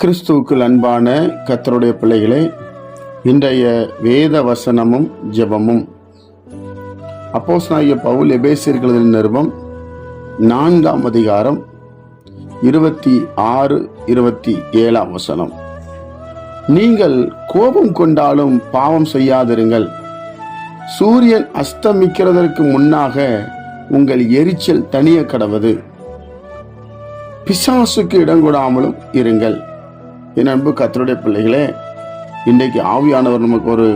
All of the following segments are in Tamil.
கிறிஸ்துவுக்குள் அன்பான கர்த்தருடைய பிள்ளைகளே, இன்றைய வேத வசனமும் ஜெபமும் அப்போஸ்தலனாகிய பவுல் எபேசியர்களுக்கு நிருபம் 4ஆம் அதிகாரம் 26-27 வசனம். நீங்கள் கோபம் கொண்டாலும் பாவம் செய்யாதிருங்கள். சூரியன் அஸ்தமிக்கிறதற்கு முன்னாக உங்கள் எரிச்சல் தணிய கடவது. பிசாசுக்கு இடம் கொடாமலும் இருங்கள். என் அன்பு கர்த்தருடைய பிள்ளைகளே, இன்றைக்கு ஆவியானவர் நமக்கு ஒரு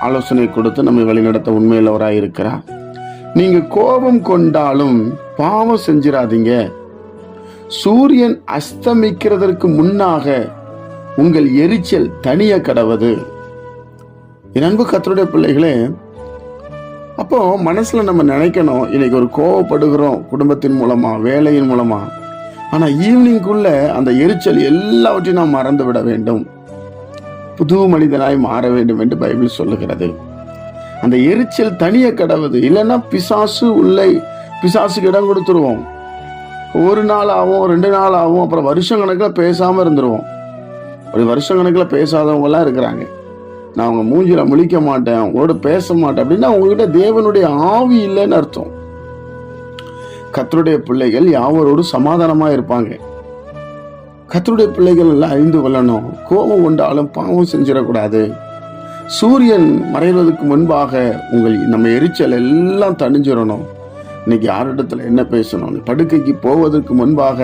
ஆலோசனை கொடுத்து நம்மை வழிநடத்த உண்மையுள்ளவராக இருக்கிறார். நீங்க கோபம் கொண்டாலும் பாவம் செஞ்சிடாதீங்க. சூரியன் அஸ்தமிக்கிறதற்கு முன்னாக உங்கள் எரிச்சல் தணிய கடவது. என் அன்பு கர்த்தருடைய பிள்ளைகளே, அப்போ மனசுல நம்ம நினைக்கணும், இன்னைக்கு ஒரு கோவப்படுகிறோம் குடும்பத்தின் மூலமா, வேலையின் மூலமா. ஆனா ஈவினிங்குள்ள அந்த எரிச்சல் எல்லாவற்றையும் நாம் மறந்து விட வேண்டும். புது மனிதனாய் மாற வேண்டும் என்று பைபிள் சொல்லுகிறது. அந்த எரிச்சல் தனிய கடவுது. இல்லைன்னா பிசாசுக்கு இடம் கொடுத்துருவோம். ஒரு நாள் ஆகும், 2 நாள் ஆகும், அப்புறம் வருஷம் கணக்கில் பேசாம இருந்துருவோம். ஒரு வருஷம் கணக்கில் பேசாதவங்க எல்லாம் இருக்கிறாங்க. நான் அவங்க மூஞ்சில முழிக்க மாட்டேன், அவங்களோட பேச மாட்டேன் அப்படின்னா உங்ககிட்ட தேவனுடைய ஆவி இல்லைன்னு அர்த்தம். கர்த்தருடைய பிள்ளைகள் யாவரோடு சமாதானமா இருப்பாங்க. கர்த்தருடைய பிள்ளைகள் எல்லாம் அறிந்து கொள்ளணும், கோபம் கொண்டாலும் பாவம் செஞ்சிடக்கூடாது. சூரியன் மறைவதற்கு முன்பாக நம்ம எரிச்சல் எல்லாம் தணிஞ்சிடணும். இன்னைக்கு யாரிடத்துல என்ன பேசணும், படுக்கைக்கு போவதற்கு முன்பாக,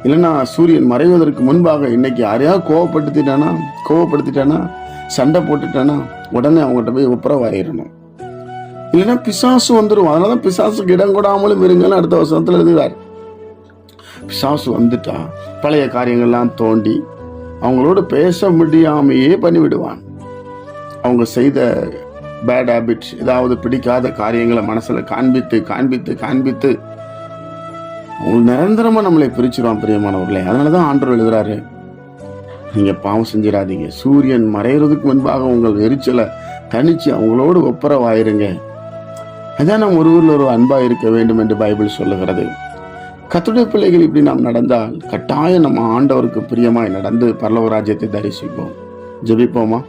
இல்லைன்னா சூரியன் மறைவதற்கு முன்பாக இன்னைக்கு யாரையாவது கோவப்படுத்திட்டானா சண்டை போட்டுட்டானா உடனே அவங்ககிட்ட போய் ஒப்புரவாயிடணும். இல்லைன்னா பிசாசு வந்துடும். அதனாலதான் பிசாசுக்கு இடம் கொடாமலும் இருங்கன்னு அடுத்த வசனத்துல எழுதுகிறார். பிசாசு வந்துட்டா பழைய காரியங்கள்லாம் தோண்டி அவங்களோட பேச முடியாமையே பண்ணிவிடுவான். அவங்க செய்த பேட் ஹேபிட்ஸ், ஏதாவது பிடிக்காத காரியங்களை மனசுல காண்பித்து அவங்க நிரந்தரமா நம்மளை பிரிச்சிருவான் பிரியமானவர்களே. அதனாலதான் ஆண்டவர் எழுதுறாரு, நீங்க பாவம் செஞ்சிடாதீங்க. சூரியன் மறைகிறதுக்கு முன்பாக உங்கள் எரிச்சலை தனிச்சு அவங்களோடு ஒப்புரவாயிருங்க. அதான் நாம் ஒருவரில் ஒரு அன்பா இருக்க வேண்டும் என்று பைபிள் சொல்லுகிறது. கர்த்தருடைய பிள்ளைகள் இப்படி நாம் நடந்தால் கட்டாயம் நம்ம ஆண்டவருக்கு பிரியமாய் நடந்து பரலோக ராஜ்யத்தை தரிசிப்போம். ஜெபிப்போமா?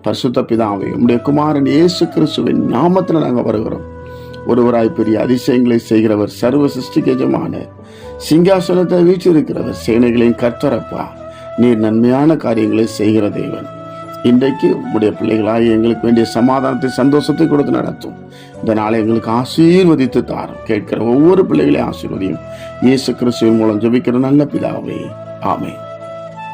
பரிசுத்த பிதாவே, உம்முடைய குமாரன் இயேசு கிறிஸ்துவின் நாமத்தில் நாங்கள் வருகிறோம். ஒருவராய் பெரிய அதிசயங்களை செய்கிறவர், சர்வ சிருஷ்டிக்கு எஜமான, சிங்காசனத்தை வீற்றிருக்கிறவர், சேனைகளின் கர்த்தரப்பா. நீர் நன்மையான காரியங்களை செய்கிற தேவன். இன்றைக்கு உங்களுடைய பிள்ளைகளாய் எங்களுக்கு வேண்டிய சமாதானத்தை, சந்தோஷத்தை கொடுத்து நடத்தும். இந்த நாளை எங்களுக்கு ஆசீர்வதித்து தாரும். கேட்கிற ஒவ்வொரு பிள்ளைகளையும் ஆசீர்வதியும். இயேசு கிறிஸ்துவின் மூலம் ஜெபிக்கிற நல்ல பிதாவே, ஆமென்.